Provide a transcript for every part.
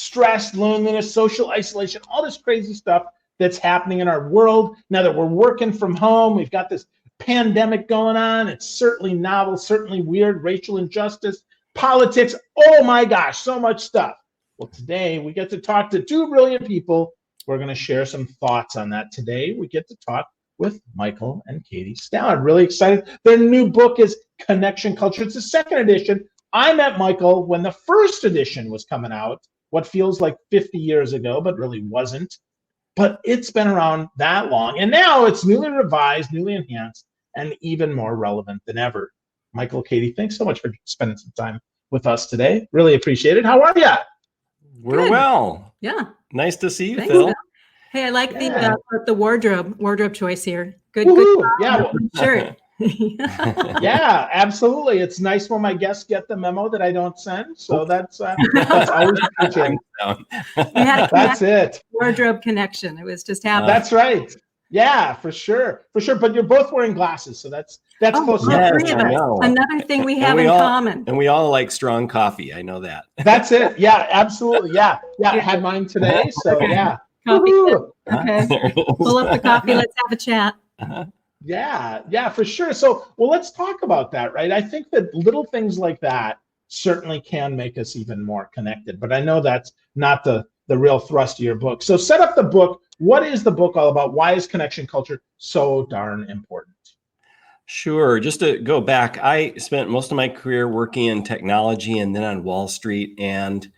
stress, loneliness, social isolation, all this crazy stuff that's happening in our world. Now that we're working from home, we've got this pandemic going on. It's certainly novel, certainly weird, racial injustice, politics. Oh my gosh, so much stuff. Well, today we get to talk to two brilliant people. We're going to share some thoughts on that. Today we get to talk with Michael and Katie Stallard. Really excited. Their new book is Connection Culture. It's the second edition. I met Michael when the first edition was coming out, what feels like 50 years ago, but really wasn't. But it's been around that long. And now it's newly revised, newly enhanced, and even more relevant than ever. Michael, Katie, thanks so much for spending some time with us today. Really appreciate it. How are you? We're Good. well. Yeah. Nice to see you, Thanks, Phil. Phil. Hey, I like the wardrobe choice here. Good. Woo-hoo. Good. Yeah. Shirt. Yeah, absolutely. It's nice when my guests get the memo that I don't send. So that's always appreciated. That's it. Wardrobe connection. It was just happening. That's right. Yeah, for sure. But you're both wearing glasses, so that's close enough. Three of us. Another thing we have in common. And we all like strong coffee. I know that. That's it. Yeah, absolutely. Yeah. I had mine today. So yeah. Coffee. Okay. Pull up the coffee. Let's have a chat. Yeah, for sure. So, well, let's talk about that, right? I think that little things like that certainly can make us even more connected. But I know that's not the real thrust of your book. So set up the book. What is the book all about? Why is connection culture so darn important? Sure. Just to go back, I spent most of my career working in technology and then on Wall Street. And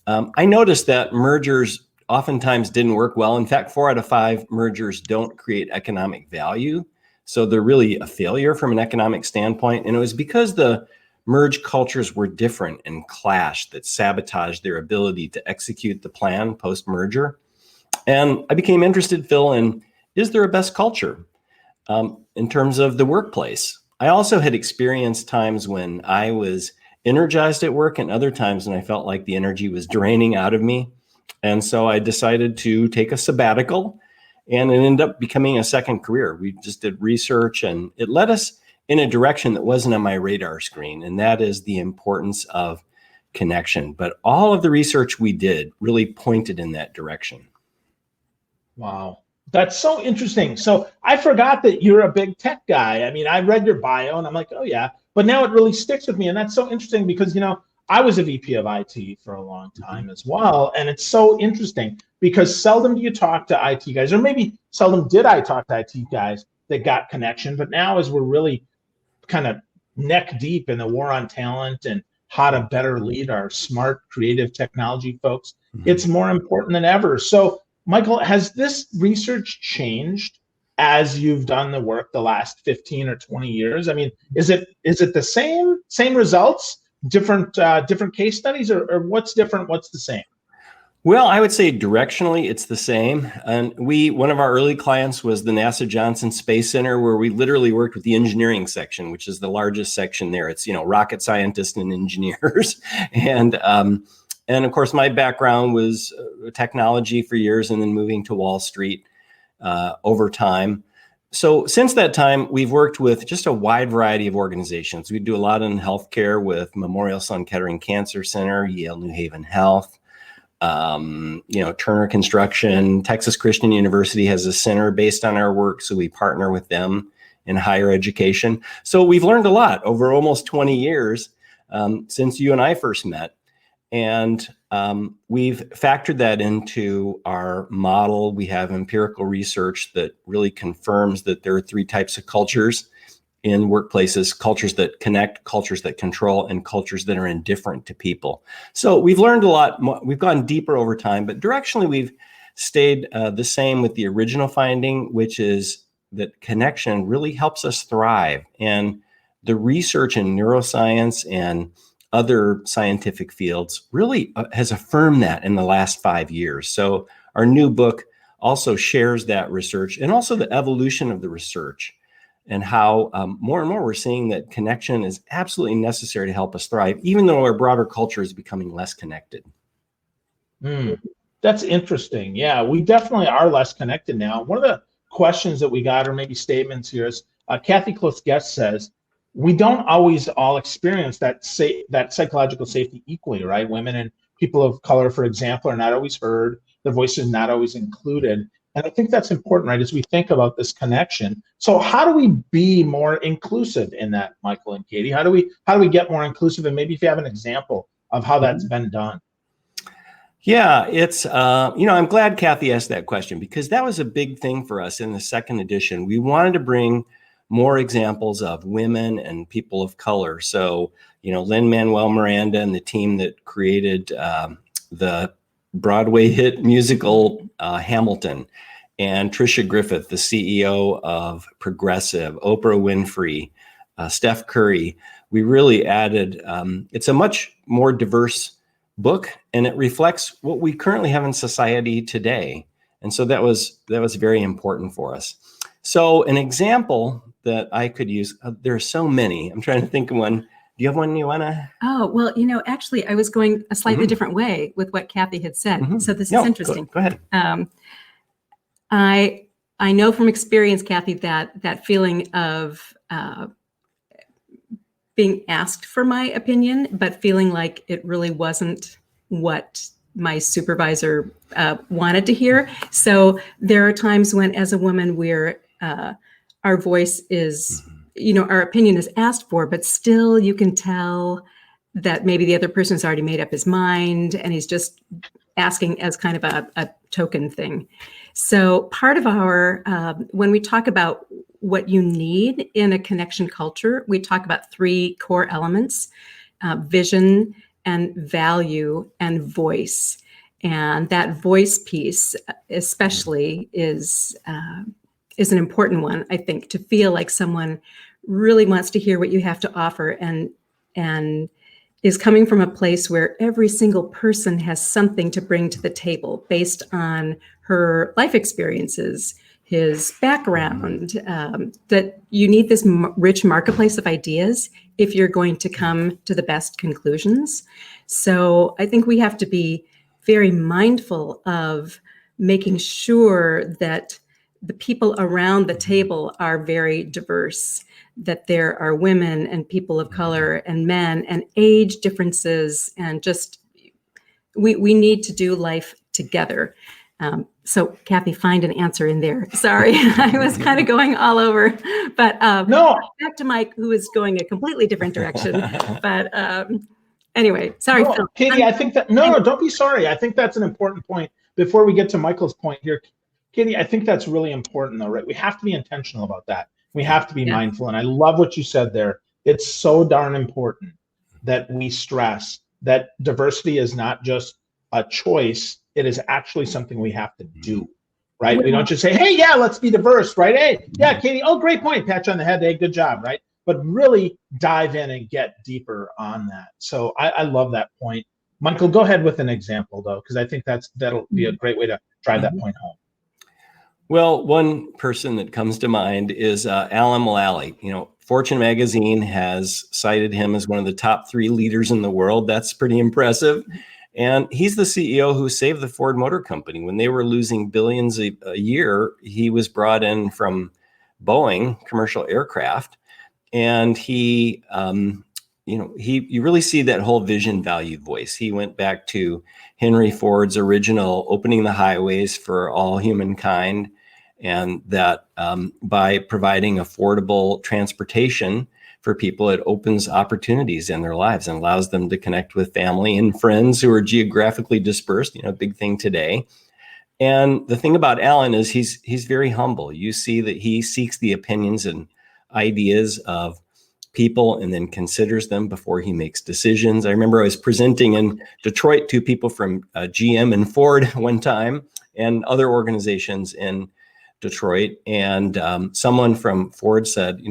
I noticed that mergers oftentimes didn't work well. In fact, 4 out of 5 mergers don't create economic value. So they're really a failure from an economic standpoint. And it was because the merged cultures were different and clashed that sabotaged their ability to execute the plan post-merger. And I became interested, Phil, in is there a best culture in terms of the workplace? I also had experienced times when I was energized at work and other times when I felt like the energy was draining out of me. And so I decided to take a sabbatical, and it ended up becoming a second career. We just did research, and it led us in a direction that wasn't on my radar screen, and that is the importance of connection. But all of the research we did really pointed in that direction. Wow. That's so interesting. So I forgot that you're a big tech guy. I mean, I read your bio, and I'm like, oh, yeah. But now it really sticks with me, and that's so interesting because, I was a VP of IT for a long time as well. And it's so interesting because seldom do you talk to IT guys, or maybe seldom did I talk to IT guys that got connection. But now as we're really kind of neck deep in the war on talent and how to better lead our smart, creative technology folks, it's more important than ever. So, Michael, has this research changed as you've done the work the last 15 or 20 years? I mean, is it the same results? Different case studies, or what's different? What's the same? Well, I would say directionally it's the same. And one of our early clients was the NASA Johnson Space Center, where we literally worked with the engineering section, which is the largest section there. It's rocket scientists and engineers, and of course my background was technology for years, and then moving to Wall Street over time. So since that time, we've worked with just a wide variety of organizations. We do a lot in healthcare with Memorial Sloan Kettering Cancer Center, Yale New Haven Health, Turner Construction. Texas Christian University has a center based on our work, so we partner with them in higher education. So we've learned a lot over almost 20 years since you and I first met. And we've factored that into our model. We have empirical research that really confirms that there are 3 types of cultures in workplaces: cultures that connect, cultures that control, and cultures that are indifferent to people. So we've learned a lot. We've gone deeper over time, but directionally we've stayed the same with the original finding, which is that connection really helps us thrive. And the research in neuroscience and other scientific fields really has affirmed that in the last 5 years. So our new book also shares that research and also the evolution of the research, and how more and more we're seeing that connection is absolutely necessary to help us thrive, even though our broader culture is becoming less connected. That's interesting. Yeah, we definitely are less connected now. One of the questions that we got, or maybe statements here, is Kathy Close-Guest says, we don't always all experience that psychological safety equally, right? Women in people of color, for example, are not always heard. Their voice is not always included. And I think that's important, right, as we think about this connection. So how do we be more inclusive in that, Michael and Katie? How do we get more inclusive? And maybe if you have an example of how that's been done. Yeah, it's, I'm glad Kathy asked that question, because that was a big thing for us in the second edition. We wanted to bring more examples of women and people of color. So, Lin-Manuel Miranda and the team that created the Broadway hit musical Hamilton, and Trisha Griffith, the CEO of Progressive, Oprah Winfrey, Steph Curry. We really added, it's a much more diverse book, and it reflects what we currently have in society today. And so that was very important for us. So an example that I could use, there are so many. I'm trying to think of one. Do you have one you want to? Oh, well, actually, I was going a slightly different way with what Kathy had said. So this is interesting. Go ahead. I know from experience, Kathy, that feeling of being asked for my opinion, but feeling like it really wasn't what my supervisor wanted to hear. So there are times when, as a woman, our voice is, our opinion is asked for, but still you can tell that maybe the other person's already made up his mind and he's just asking as kind of a token thing. So part of our, when we talk about what you need in a connection culture, we talk about 3 core elements: vision and value and voice. And that voice piece especially is an important one, I think, to feel like someone really wants to hear what you have to offer and is coming from a place where every single person has something to bring to the table based on her life experiences, his background, that you need this rich marketplace of ideas if you're going to come to the best conclusions. So I think we have to be very mindful of making sure that the people around the table are very diverse, that there are women and people of color and men and age differences, and just we need to do life together. So Kathy, find an answer in there. Sorry, I was kind of going all over, but no. Back to Mike, who is going a completely different direction. But anyway, sorry, No, Phil. Katie, I think that, no, don't be sorry. I think that's an important point. Before we get to Michael's point here, Katie, I think that's really important though, right? We have to be intentional about that. We have to be mindful. And I love what you said there. It's so darn important that we stress that diversity is not just a choice. It is actually something we have to do, right? We don't just say, hey, yeah, let's be diverse, right? Hey, yeah, Katie, oh, great point. Pat you on the head. Hey, good job, right? But really dive in and get deeper on that. So I love that point. Michael, go ahead with an example though, because I think that'll be a great way to drive that point home. Well, one person that comes to mind is Alan Mulally. Fortune magazine has cited him as one of the top 3 leaders in the world. That's pretty impressive. And he's the CEO who saved the Ford Motor Company. When they were losing billions a year, he was brought in from Boeing commercial aircraft. And you really see that whole vision, value, voice. He went back to Henry Ford's original opening the highways for all humankind, and that by providing affordable transportation for people, it opens opportunities in their lives and allows them to connect with family and friends who are geographically dispersed, big thing today. And the thing about Alan is he's very humble. You see that he seeks the opinions and ideas of people and then considers them before he makes decisions. I remember I was presenting in Detroit to people from GM and Ford one time and other organizations in Detroit. And someone from Ford said,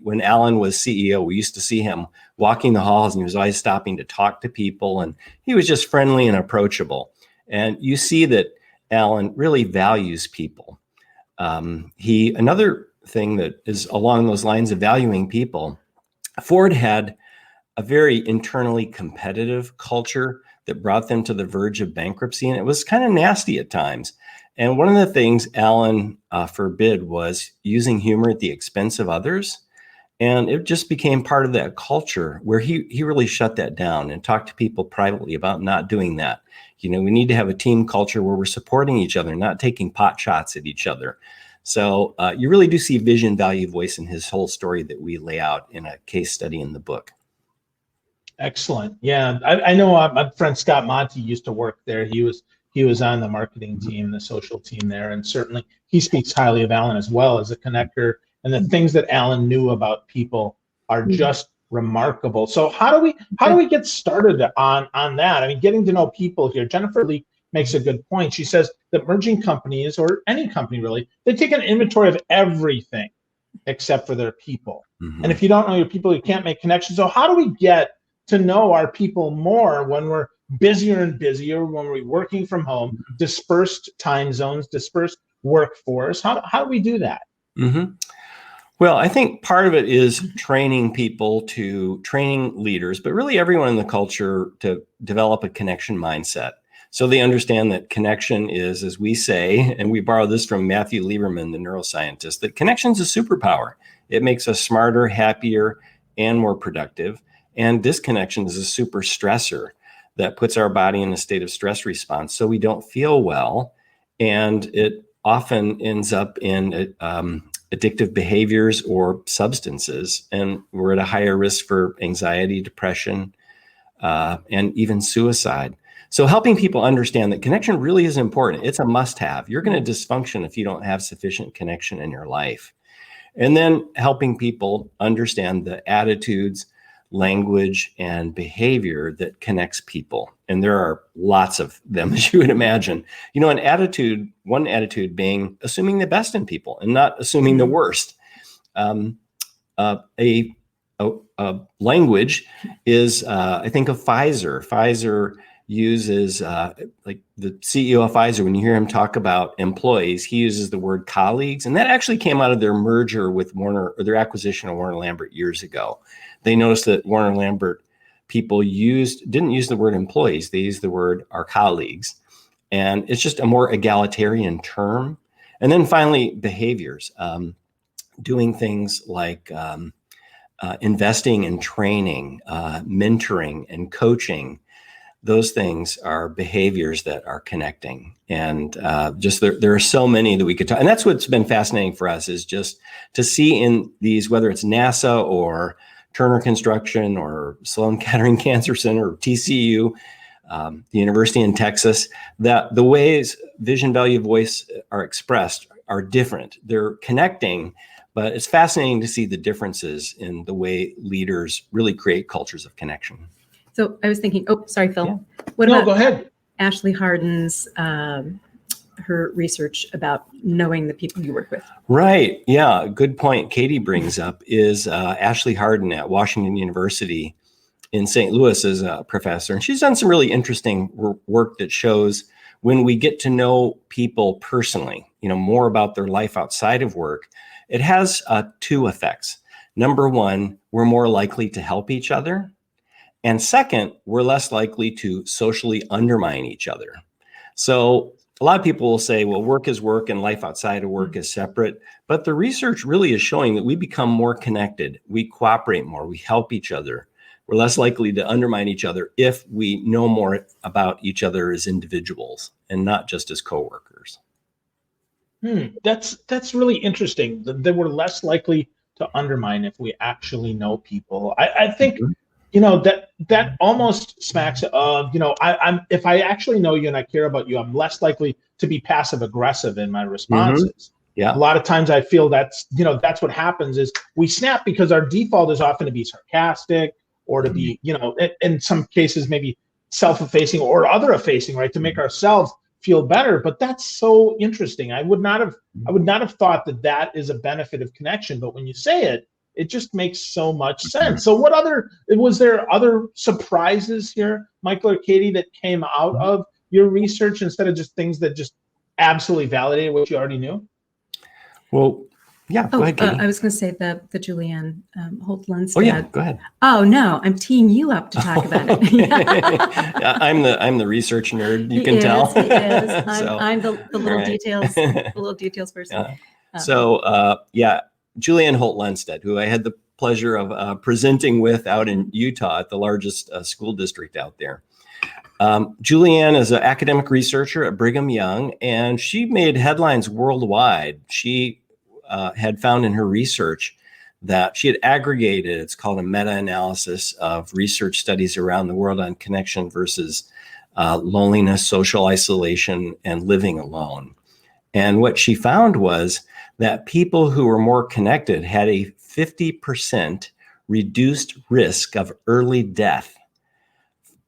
when Alan was CEO, we used to see him walking the halls and he was always stopping to talk to people. And he was just friendly and approachable. And you see that Alan really values people. Another thing that is along those lines of valuing people, Ford had a very internally competitive culture that brought them to the verge of bankruptcy. And it was kind of nasty at times. And one of the things Alan forbid was using humor at the expense of others. And it just became part of that culture where he really shut that down and talked to people privately about not doing that. We need to have a team culture where we're supporting each other, not taking pot shots at each other. So you really do see vision, value, voice in his whole story that we lay out in a case study in the book. Excellent. Yeah, I know my friend Scott Monty used to work there. He was on the marketing team, the social team there, and certainly he speaks highly of Alan as well as a connector. And the things that Alan knew about people are just remarkable. So how do we get started on that? I mean, getting to know people here. Jennifer Lee makes a good point. She says that merging companies, or any company really, they take an inventory of everything except for their people. Mm-hmm. And if you don't know your people, you can't make connections. So how do we get to know our people more when we're busier and busier, when we're working from home, dispersed time zones, dispersed workforce? How do we do that? Mm-hmm. Well, I think part of it is training leaders, but really everyone in the culture to develop a connection mindset. So they understand that connection is, as we say, and we borrow this from Matthew Lieberman, the neuroscientist, that connection is a superpower. It makes us smarter, happier, and more productive. And disconnection is a super stressor that puts our body in a state of stress response so we don't feel well. And it often ends up in addictive behaviors or substances, and we're at a higher risk for anxiety, depression, and even suicide. So helping people understand that connection really is important. It's a must-have. You're going to dysfunction if you don't have sufficient connection in your life. And then helping people understand the attitudes, language, and behavior that connects people. And there are lots of them, as you would imagine. One attitude being assuming the best in people and not assuming the worst. A language is, I think of Pfizer. Pfizer uses, like the CEO of Pfizer, when you hear him talk about employees, he uses the word colleagues. And that actually came out of their merger with Warner, or their acquisition of Warner Lambert years ago. They noticed that Warner Lambert people didn't use the word employees. They used the word our colleagues. And it's just a more egalitarian term. And then finally, behaviors, doing things like investing in training, mentoring, and coaching. Those things are behaviors that are connecting. And there are so many that we could talk. And that's what's been fascinating for us, is just to see in these, whether it's NASA or Turner Construction or Sloan Kettering Cancer Center or TCU, the University in Texas, that the ways vision, value, voice are expressed are different. They're connecting, but it's fascinating to see the differences in the way leaders really create cultures of connection. So I was thinking, sorry, Phil. Yeah. What about go ahead. Ashley Hardin's her research about knowing the people you work with? Right. Yeah. Good point. Katie brings up is Ashley Hardin at Washington University in St. Louis is a professor, and she's done some really interesting work that shows when we get to know people personally, more about their life outside of work, it has two effects. Number one, we're more likely to help each other. And second, we're less likely to socially undermine each other. So a lot of people will say, well, work is work and life outside of work is separate. But the research really is showing that we become more connected. We cooperate more. We help each other. We're less likely to undermine each other if we know more about each other as individuals and not just as coworkers. That's really interesting. That we're less likely to undermine if we actually know people. I think, that almost smacks of, I'm if I actually know you and I care about you, I'm less likely to be passive aggressive in my responses. Mm-hmm. Yeah. A lot of times I feel that's what happens is we snap because our default is often to be sarcastic or to be, in some cases, maybe self-effacing or other effacing, right? To make ourselves feel better. But that's so interesting. I would not have thought that is a benefit of connection. But when you say it, it just makes so much sense. So was there other surprises here, Michael or Katie, that came out of your research instead of just things that just absolutely validated what you already knew? Well, yeah, go ahead, Katie. I was going to say the Julianne Holt-Lundstedt. Oh yeah, go ahead. Oh no, I'm teeing you up to talk about it. Yeah, I'm the research nerd. You can tell. He is. I'm the little details, the little details person. Yeah. Julianne Holt-Lundstedt, who I had the pleasure of presenting with out in Utah at the largest school district out there. Julianne is an academic researcher at Brigham Young, and she made headlines worldwide. She had found in her research that she had aggregated, it's called a meta-analysis of research studies around the world on connection versus loneliness, social isolation, and living alone. And what she found was that people who were more connected had a 50% reduced risk of early death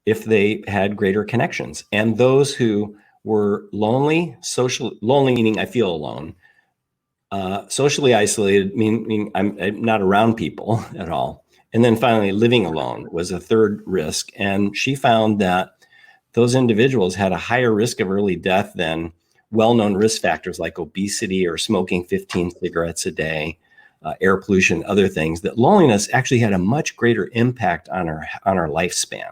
if they had greater connections. And those who were lonely meaning I feel alone, socially isolated, meaning I'm not around people at all. And then finally, living alone was a third risk. And she found that those individuals had a higher risk of early death than well-known risk factors like obesity or smoking 15 cigarettes a day, air pollution, other things, that loneliness actually had a much greater impact on our lifespan.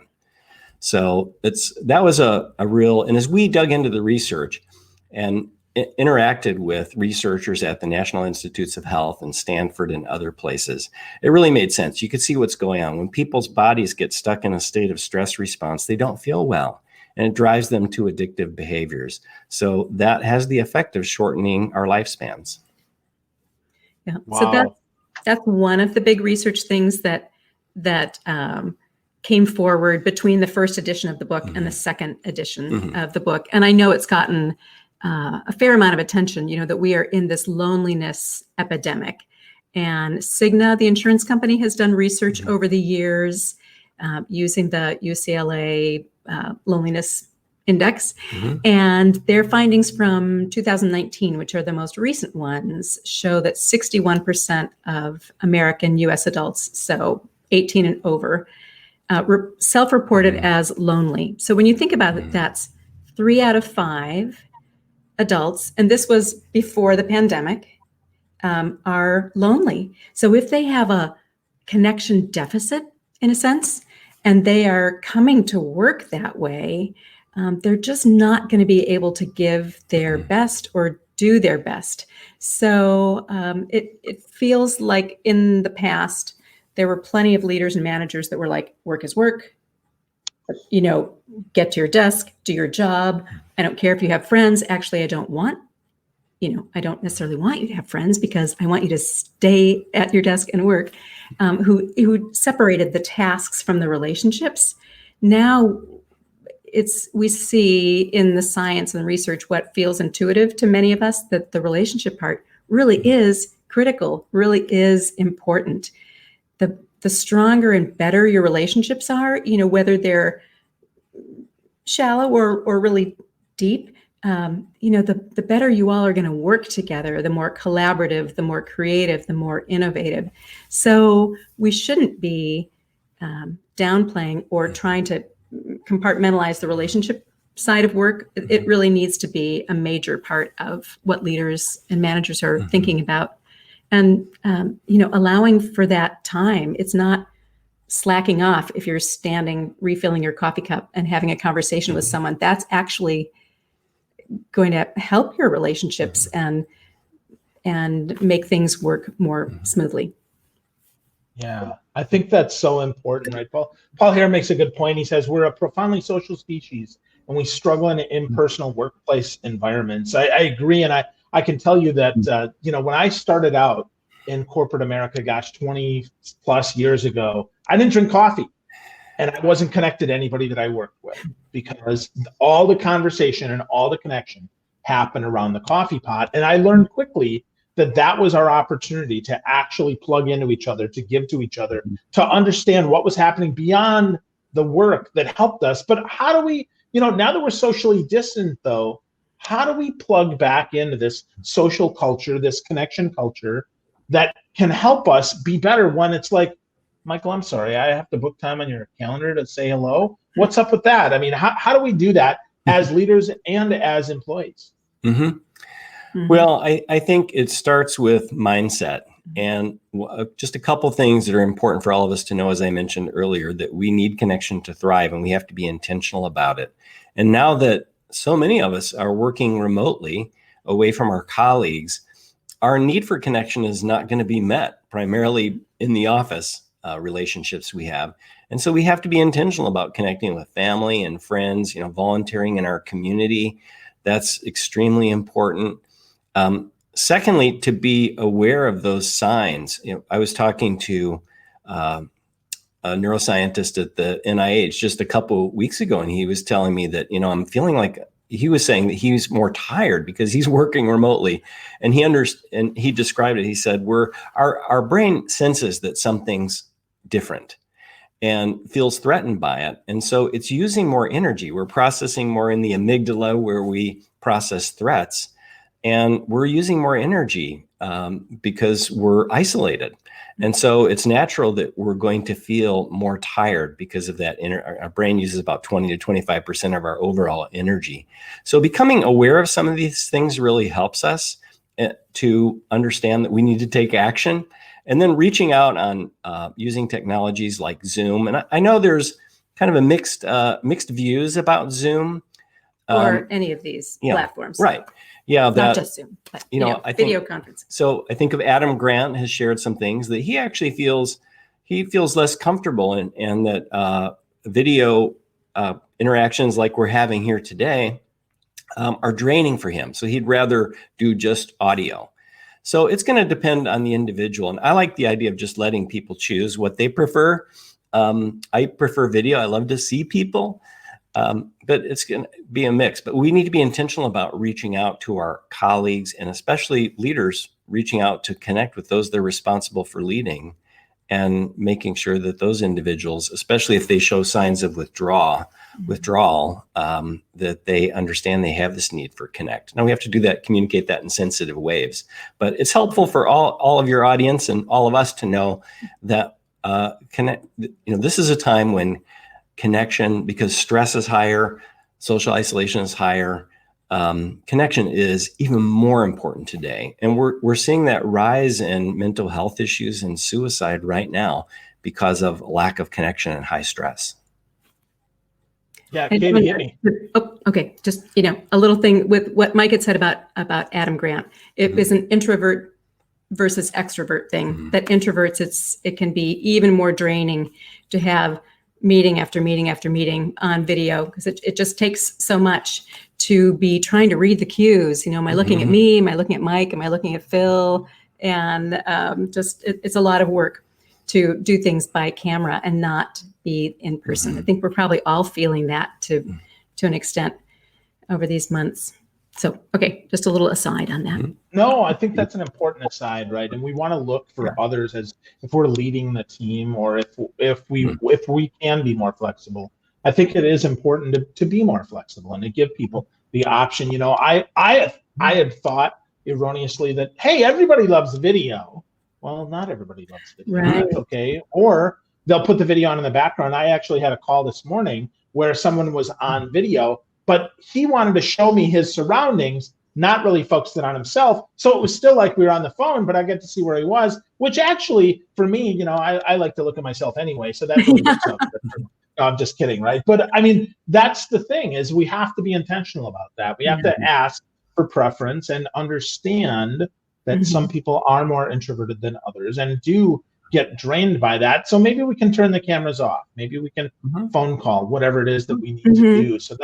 So that was a real, and as we dug into the research and interacted with researchers at the National Institutes of Health and Stanford and other places, it really made sense. You could see what's going on. When people's bodies get stuck in a state of stress response, they don't feel well, and it drives them to addictive behaviors. So that has the effect of shortening our lifespans. Yeah. Wow. So that's one of the big research things that came forward between the first edition of the book and the second edition of the book. And I know it's gotten a fair amount of attention, that we are in this loneliness epidemic. And Cigna, the insurance company, has done research over the years using the UCLA loneliness index. And their findings from 2019, which are the most recent ones, show that 61% of American US adults, so 18 and over, self-reported as lonely. So when you think about it, that's 3 out of 5 adults, and this was before the pandemic, are lonely. So if they have a connection deficit, in a sense, and they are coming to work that way, they're just not going to be able to give their best or do their best. So it feels like in the past, there were plenty of leaders and managers that were like, work is work, get to your desk, do your job. I don't care if you have friends. Actually, I don't necessarily want you to have friends because I want you to stay at your desk and work, who separated the tasks from the relationships. Now we see in the science and research what feels intuitive to many of us, that the relationship part really is critical, really is important. The stronger and better your relationships are, whether they're shallow or really deep, the better you all are going to work together, the more collaborative, the more creative, the more innovative. So we shouldn't be downplaying or trying to compartmentalize the relationship side of work. It really needs to be a major part of what leaders and managers are thinking about. And, allowing for that time. It's not slacking off if you're standing, refilling your coffee cup and having a conversation with someone. That's actually going to help your relationships and make things work more smoothly. Yeah, I think that's so important, right, Paul? Paul here makes a good point. He says we're a profoundly social species and we struggle in impersonal workplace environments. I agree, and I can tell you that when I started out in corporate America, 20 plus years ago, I didn't drink coffee, and I wasn't connected to anybody that I worked with because all the conversation and all the connection happened around the coffee pot. And I learned quickly that was our opportunity to actually plug into each other, to give to each other, to understand what was happening beyond the work that helped us. But how do we, now that we're socially distant though, how do we plug back into this social culture, this connection culture that can help us be better when it's like, Michael, I'm sorry, I have to book time on your calendar to say hello. What's up with that? I mean, how do we do that as leaders and as employees? Well, I think it starts with mindset, and just a couple things that are important for all of us to know, as I mentioned earlier, that we need connection to thrive and we have to be intentional about it. And now that so many of us are working remotely away from our colleagues, our need for connection is not going to be met primarily in the office relationships we have. And so we have to be intentional about connecting with family and friends, volunteering in our community. That's extremely important. Secondly, to be aware of those signs. I was talking to a neuroscientist at the NIH just a couple weeks ago, and he was telling me that, I'm feeling like, he was saying that he's more tired because he's working remotely, and he described it. He said, our brain senses that something's different and feels threatened by it. And so it's using more energy. We're processing more in the amygdala where we process threats, and we're using more energy because we're isolated. And so it's natural that we're going to feel more tired because of that. Our brain uses about 20 to 25% of our overall energy. So becoming aware of some of these things really helps us to understand that we need to take action. And then reaching out on using technologies like Zoom. And I know there's kind of a mixed views about Zoom. Or any of these platforms. Right. Yeah. Not just Zoom, but I video think, conference. So I think of Adam Grant has shared some things that he actually feels less comfortable in, and that video interactions like we're having here today are draining for him. So he'd rather do just audio. So it's going to depend on the individual. And I like the idea of just letting people choose what they prefer. I prefer video. I love to see people. But it's going to be a mix. But we need to be intentional about reaching out to our colleagues, and especially leaders, reaching out to connect with those they're responsible for leading, and making sure that those individuals, especially if they show signs of withdrawal, that they understand they have this need for connect. Now we have to do that, communicate that in sensitive ways. But it's helpful for all of your audience and all of us to know that this is a time when connection, because stress is higher, social isolation is higher, connection is even more important today. And we're seeing that rise in mental health issues and suicide right now because of lack of connection and high stress. Yeah, Katie, hit me. Oh, okay. Just, a little thing with what Mike had said about Adam Grant. It was an introvert versus extrovert thing. That introverts, it can be even more draining to have meeting after meeting after meeting on video, because it just takes so much to be trying to read the cues. Am I looking at me? Am I looking at Mike? Am I looking at Phil? And it's a lot of work to do things by camera and not be in person. I think we're probably all feeling that to an extent over these months. So, okay, just a little aside on that. No, I think that's an important aside, right? And we want to look for others as if we're leading the team, or if we can be more flexible. I think it is important to be more flexible and to give people the option. I had thought erroneously that, hey, everybody loves video. Well, not everybody loves video. Right. That's okay. Or they'll put the video on in the background. I actually had a call this morning where someone was on video, but he wanted to show me his surroundings, not really focused on himself. So it was still like we were on the phone, but I get to see where he was, which actually, for me, I like to look at myself anyway. So that really works out good for me. No, I'm just kidding, right? But I mean, that's the thing, is we have to be intentional about that. We have to ask for preference and understand that some people are more introverted than others and do get drained by that. So maybe we can turn the cameras off. Maybe we can phone call, whatever it is that we need to do. So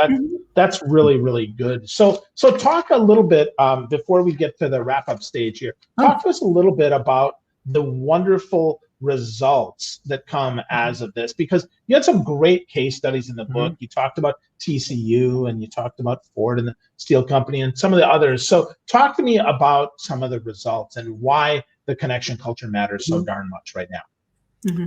that's really, really good. So talk a little bit before we get to the wrap up stage here. Talk to us a little bit about the wonderful results that come as of this, because you had some great case studies in the book. You talked about TCU and you talked about Ford and the steel company and some of the others. So talk to me about some of the results and why the connection culture matters so darn much right now.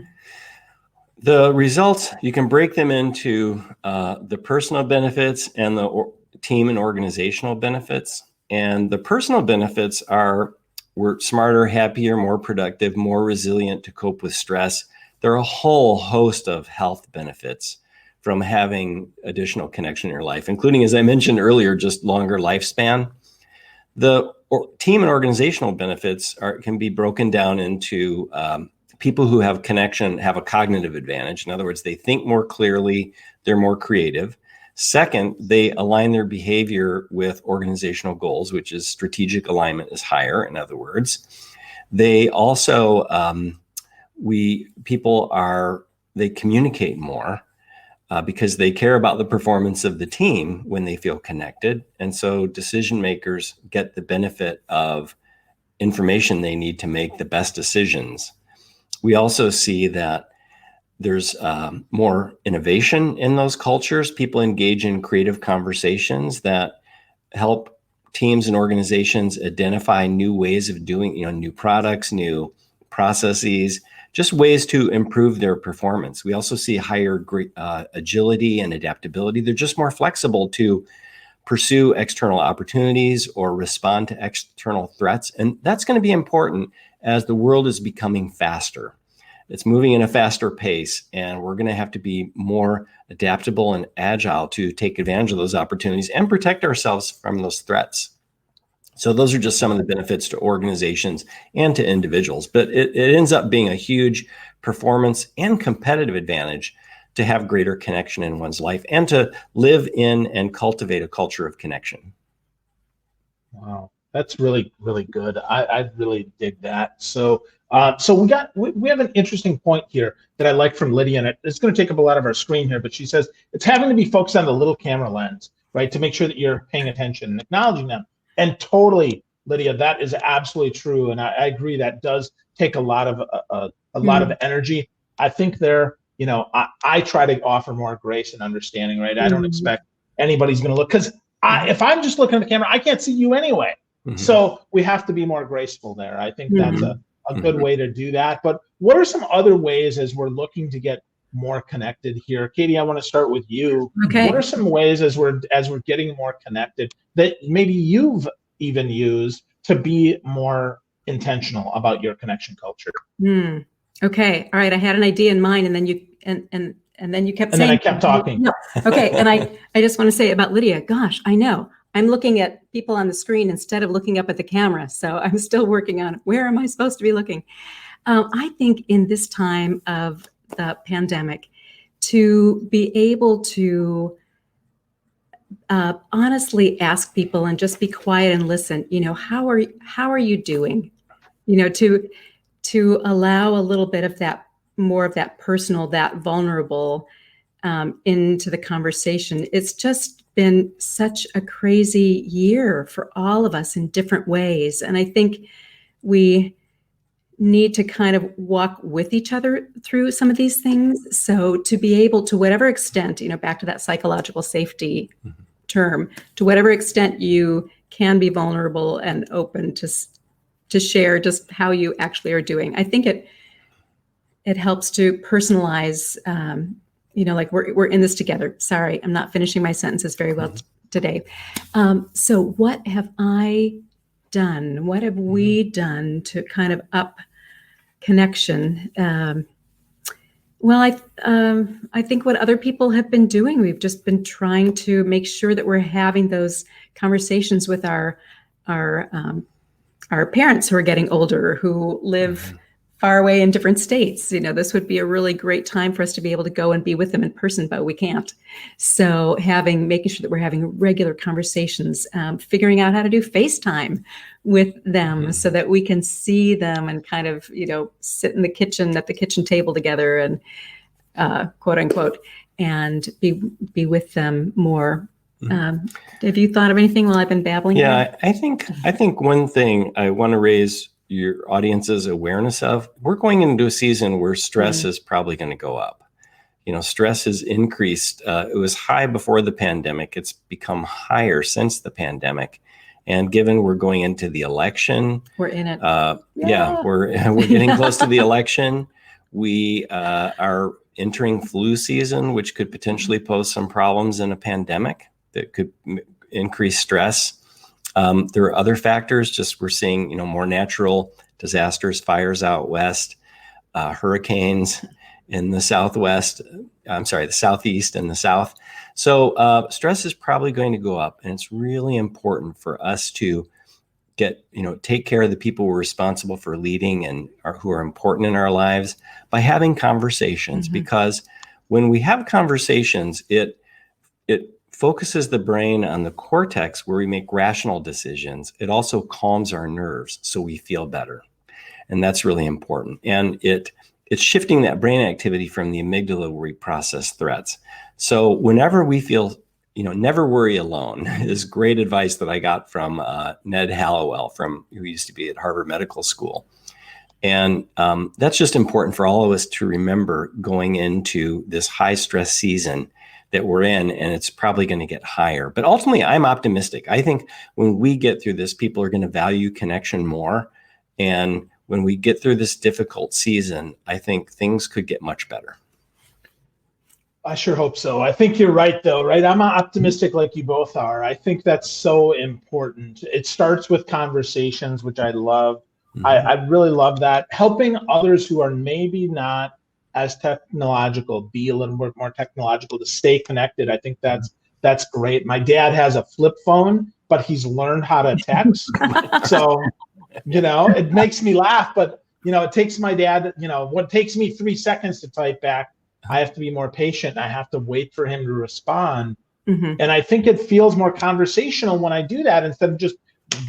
The results, you can break them into the personal benefits and the team and organizational benefits. And the personal benefits are we're smarter, happier, more productive, more resilient to cope with stress. There are a whole host of health benefits from having additional connection in your life, including, as I mentioned earlier, just longer lifespan. The team and organizational benefits can be broken down into people who have connection have a cognitive advantage. In other words, they think more clearly, they're more creative. Second, they align their behavior with organizational goals, which is strategic alignment is higher. In other words, they also, they communicate more because they care about the performance of the team when they feel connected. And so decision makers get the benefit of information they need to make the best decisions. We also see that there's more innovation in those cultures. People engage in creative conversations that help teams and organizations identify new ways of doing, new products, new processes, just ways to improve their performance. We also see higher agility and adaptability. They're just more flexible to pursue external opportunities or respond to external threats. And that's going to be important as the world is becoming faster. It's moving in a faster pace, and we're going to have to be more adaptable and agile to take advantage of those opportunities and protect ourselves from those threats. So those are just some of the benefits to organizations and to individuals, but it ends up being a huge performance and competitive advantage to have greater connection in one's life and to live in and cultivate a culture of connection. Wow, that's really, really good. I really dig that. So we have an interesting point here that I like from Lydia, and it's going to take up a lot of our screen here, but she says it's having to be focused on the little camera lens, right, to make sure that you're paying attention and acknowledging them. And totally, Lydia, that is absolutely true, and I agree that does take a lot of energy. I think I try to offer more grace and understanding, right? I don't expect anybody's going to look, because if I'm just looking at the camera, I can't see you anyway. So we have to be more graceful there. I think that's a good way to do that. But what are some other ways as we're looking to get more connected here? Katie, I want to start with you. Okay. What are some ways as we're getting more connected that maybe you've even used to be more intentional about your connection culture? Okay. All right. I had an idea in mind, and then you and then you kept saying. And then I kept talking. No. Okay. And I just want to say about Lydia, gosh, I know. I'm looking at people on the screen instead of looking up at the camera. So I'm still working on where am I supposed to be looking? I think in this time of the pandemic, to be able to honestly ask people and just be quiet and listen, how are you doing? To allow a little bit of that, more of that personal, that vulnerable into the conversation. It's just been such a crazy year for all of us in different ways. And I think we need to kind of walk with each other through some of these things. So to be able to whatever extent, back to that psychological safety term, to whatever extent you can be vulnerable and open to share just how you actually are doing. I think it helps to personalize, like we're in this together. Sorry, I'm not finishing my sentences very well today. So what have I done? What have we done to kind of up connection? Well, I think what other people have been doing, we've just been trying to make sure that we're having those conversations with our parents who are getting older, who live far away in different states. This would be a really great time for us to be able to go and be with them in person, but we can't. So making sure that we're having regular conversations, figuring out how to do FaceTime with them so that we can see them and kind of, sit in the kitchen at the kitchen table together and quote unquote, and be with them more. Have you thought of anything while I've been babbling? Yeah, I think one thing I want to raise your audience's awareness of, we're going into a season where stress is probably going to go up. Stress has increased. It was high before the pandemic. It's become higher since the pandemic. And given we're going into the election, we're in it. We're getting close to the election. We are entering flu season, which could potentially pose some problems in a pandemic that could increase stress. There are other factors. We're seeing, more natural disasters, fires out west, hurricanes in the southwest. The southeast and the south. So stress is probably going to go up, and it's really important for us to take care of the people we're responsible for leading and who are important in our lives by having conversations. Because when we have conversations, it focuses the brain on the cortex where we make rational decisions. It also calms our nerves so we feel better. And that's really important. And it's shifting that brain activity from the amygdala where we process threats. So whenever we feel, never worry alone is great advice that I got from Ned Hallowell, who used to be at Harvard Medical School. And that's just important for all of us to remember going into this high stress season that we're in, and it's probably going to get higher. But ultimately, I'm optimistic. I think when we get through this, people are going to value connection more. And when we get through this difficult season, I think things could get much better. I sure hope so. I think you're right, though, right? I'm optimistic like you both are. I think that's so important. It starts with conversations, which I love. Mm-hmm. I really love that. Helping others who are maybe not as technological, be a little bit more technological, to stay connected. I think that's great. My dad has a flip phone, but he's learned how to text. So, it makes me laugh, but, it takes my dad, what takes me 3 seconds to type back, I have to be more patient. I have to wait for him to respond. Mm-hmm. And I think it feels more conversational when I do that instead of just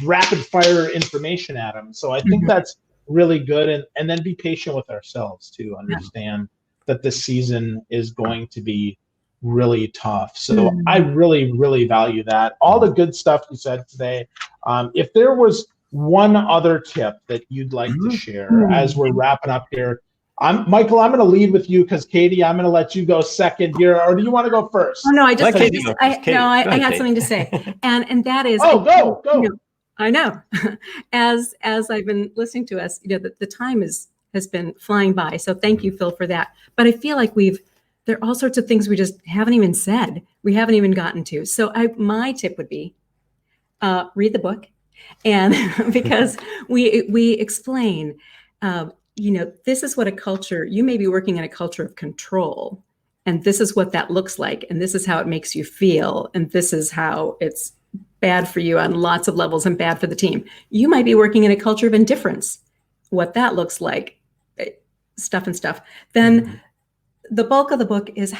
rapid fire information at him. So I think that's really good. And then be patient with ourselves to understand that this season is going to be really tough. So I really, really value that. All the good stuff you said today. If there was one other tip that you'd like to share as we're wrapping up here, Michael, I'm going to lead with you because Katie, I'm going to let you go second here. Or do you want to go first? Oh no, I had something to say, and that is. Go. I know. As I've been listening to us, the time has been flying by. So thank you, Phil, for that. But I feel like there are all sorts of things we just haven't even said. We haven't even gotten to. So my tip would be, read the book, and because we explain, this is what a culture. You may be working in a culture of control, and this is what that looks like, and this is how it makes you feel, and this is how it's bad for you on lots of levels and bad for the team. You might be working in a culture of indifference, what that looks like, stuff. Then the bulk of the book is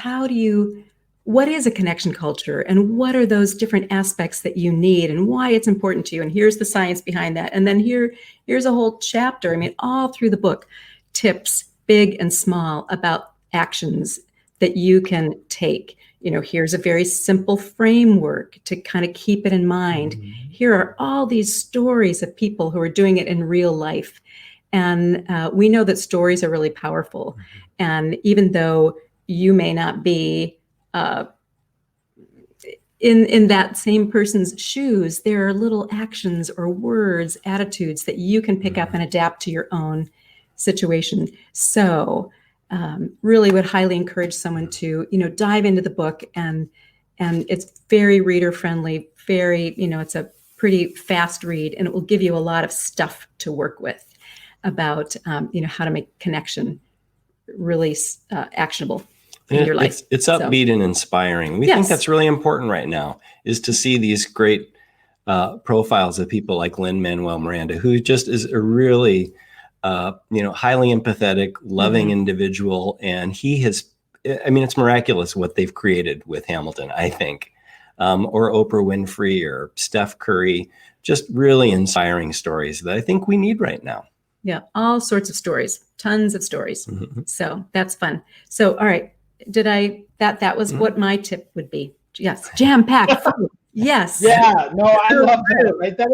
what is a connection culture and what are those different aspects that you need and why it's important to you. And here's the science behind that. And then here's a whole chapter. All through the book, tips, big and small, about actions that you can take. Here's a very simple framework to kind of keep it in mind. Here are all these stories of people who are doing it in real life. And we know that stories are really powerful. And even though you may not be in that same person's shoes, there are little actions or words, attitudes that you can pick up and adapt to your own situation. So really would highly encourage someone to, dive into the book, and it's very reader friendly, very, it's a pretty fast read, and it will give you a lot of stuff to work with about, how to make connection really actionable in your life. It's upbeat and inspiring. We think that's really important right now, is to see these great profiles of people like Lin-Manuel Miranda, who just is a really highly empathetic, loving individual. And he has, it's miraculous what they've created with Hamilton, I think. Or Oprah Winfrey or Steph Curry, just really inspiring stories that I think we need right now. Yeah, all sorts of stories, tons of stories. So that's fun. So, all right. That was what my tip would be. Yes. Jam-packed. Yes. Yeah, no, I love that, right? That,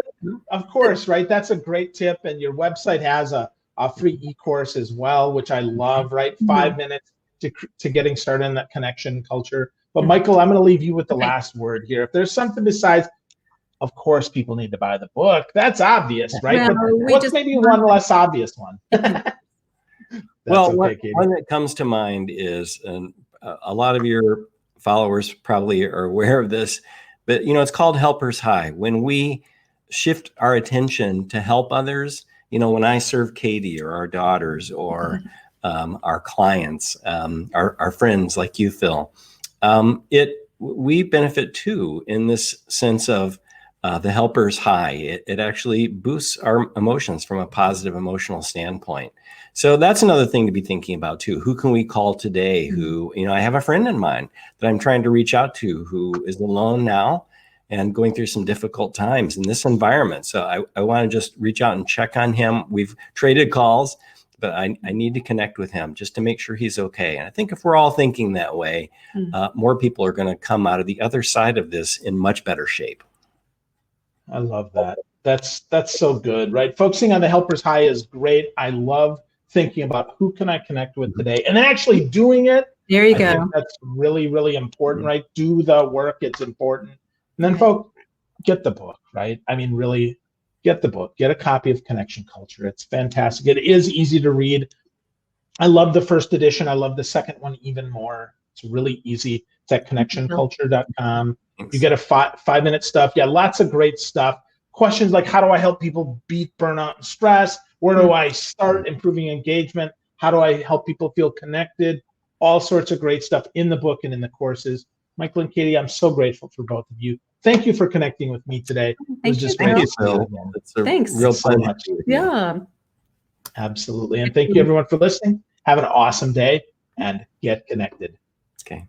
of course, right? That's a great tip. And your website has a free e-course as well, which I love, right? 5 minutes to getting started in that connection culture. But Michael, I'm going to leave you with the last word here. If there's something besides, of course, people need to buy the book. That's obvious, right? But what's maybe one less obvious one? Well, one that comes to mind is, a lot of your followers probably are aware of this, but it's called Helpers High. When we shift our attention to help others, when I serve Katie or our daughters or our clients, our friends like you, Phil, we benefit too, in this sense of the helper's high. It actually boosts our emotions from a positive emotional standpoint. So that's another thing to be thinking about too. Who can we call today? Who, I have a friend in mind that I'm trying to reach out to who is alone now and going through some difficult times in this environment. So I want to just reach out and check on him. We've traded calls, but I need to connect with him just to make sure he's okay. And I think if we're all thinking that way, more people are going to come out of the other side of this in much better shape. I love that. That's so good, right? Focusing on the helper's high is great. I love thinking about who can I connect with today and actually doing it. There you I go. think that's really, really important, right? Do the work. It's important. And then folks, get the book, right? I mean, really get the book, get a copy of Connection Culture. It's fantastic. It is easy to read. I love the first edition. I love the second one even more. It's really easy. It's at connectionculture.com. You get a 5-minute stuff. Yeah, lots of great stuff. Questions like, how do I help people beat burnout and stress? Where do I start improving engagement? How do I help people feel connected? All sorts of great stuff in the book and in the courses. Michael and Katie, I'm so grateful for both of you. Thank you for connecting with me today. It was just great to see you again. Thanks real so much. Yeah. Absolutely. And thank you everyone for listening. Have an awesome day and get connected. Okay.